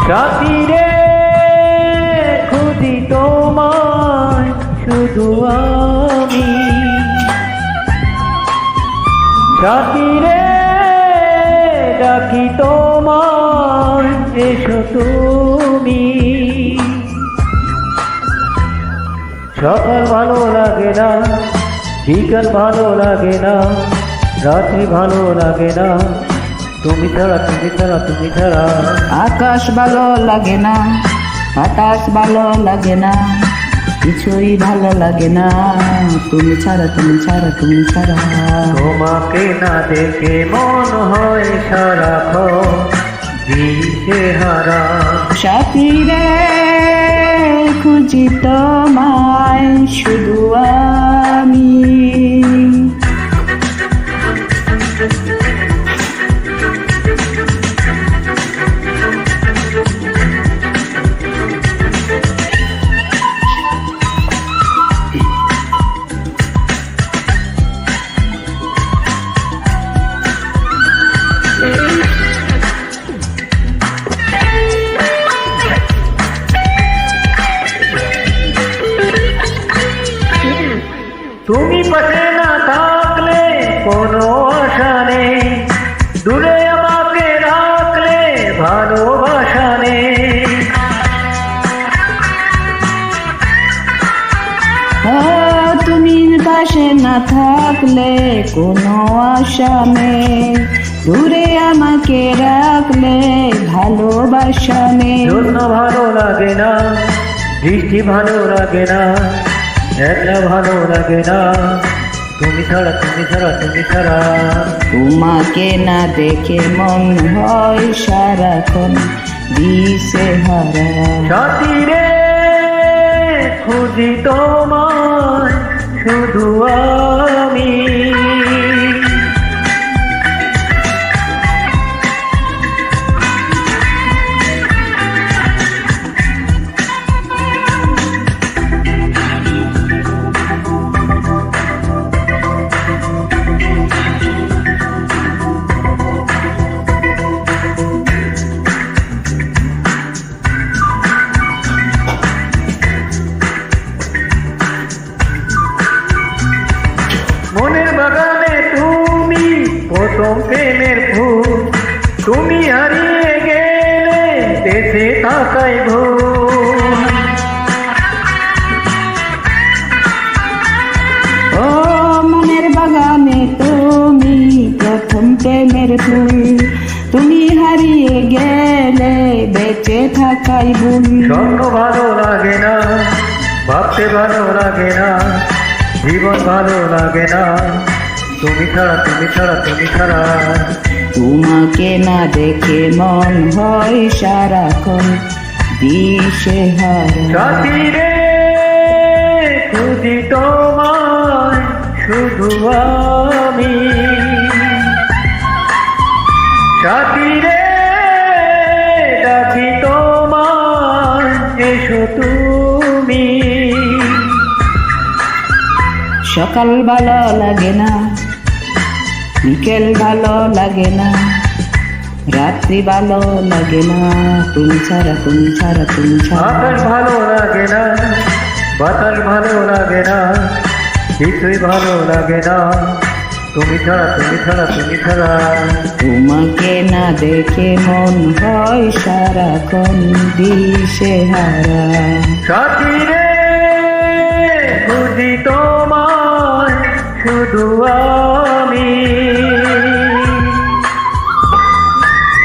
সাথী রে খুঁজি তোমায় শুধু আমি, সাথী রে ডাকি তোমায় এসো তুমি। সকাল ভালো লাগে না, বিকাল ভালো লাগে না, রাত্রি ভালো লাগে না, তুমি ছাড়া তুমি ছাড়া তুমি ছাড়া। আকাশ ভালো লাগে না, বাতাস ভালো লাগে না, কিছুই ভালো লাগে না, তুমি ছাড়া তুমি ছাড়া তুমি ছাড়া। তোমাকে না দেখে মন হয় সারাক্ষণ দিশেহারা। সাথী রে খুঁজি তোমায় শুধু আমি। তুমি পাশে না থাকলে কোনো আশা নেই, দূরে আমাকে রাখলে ভালোবাসা নেই। তুমি পাশে না থাকলে কোনো আশা নেই, দূরে আমাকে রাখলে ভালোবাসা নেই। জন্য ভালো লাগে না, বৃষ্টি ভালো লাগে না, একলা ভালো লাগে না, তুমি ছাড়া তুমি ছাড়া তুমি ছাড়া। তোমাকে না দেখে মন হয় সারাক্ষণ দিশেহারা। সাথী রে খুঁজি তোমায় শুধু আমি। মনের বাগানে তুমি প্রথম প্রেমের ফুল, তুমি হারিয়ে গেলে বেঁচে থাকাই ভুল। ও মনের বাগানে তুমি প্রথম প্রেমের ফুল, তুমি হারিয়ে গেলে বেঁচে থাকাই ভুল। স্বপ্ন ভালো লাগে না, ভাবতে ভালো লাগে না, জীবন ভালো লাগে না, তুমি ছাড়া তুমি ছাড়া তুমি ছাড়া। তোমাকে না দেখে মন হয় সারাক্ষণ দিশেহারা। সাথী রে খুঁজি তোমায় শুধু আমি, সাথী রে ডাকি তোমায় এসো তুমি। সকাল ভালো লাগে না, বিকেল ভালো লাগে না, রাত্রি ভালো লাগে না, তুমি ছাড়া তুমি ছাড়া তুমি ছাড়া। আকাশ ভালো লাগে না, বাতাস ভালো লাগে না, কিছুই ভালো লাগে না, তুমি ছাড়া তুমি ছাড়া তুমি ছাড়া। তোমাকে না দেখে মন হয় সারাক্ষণ দিশেহারা। সাথী রে খুঁজি তোমায় শুধু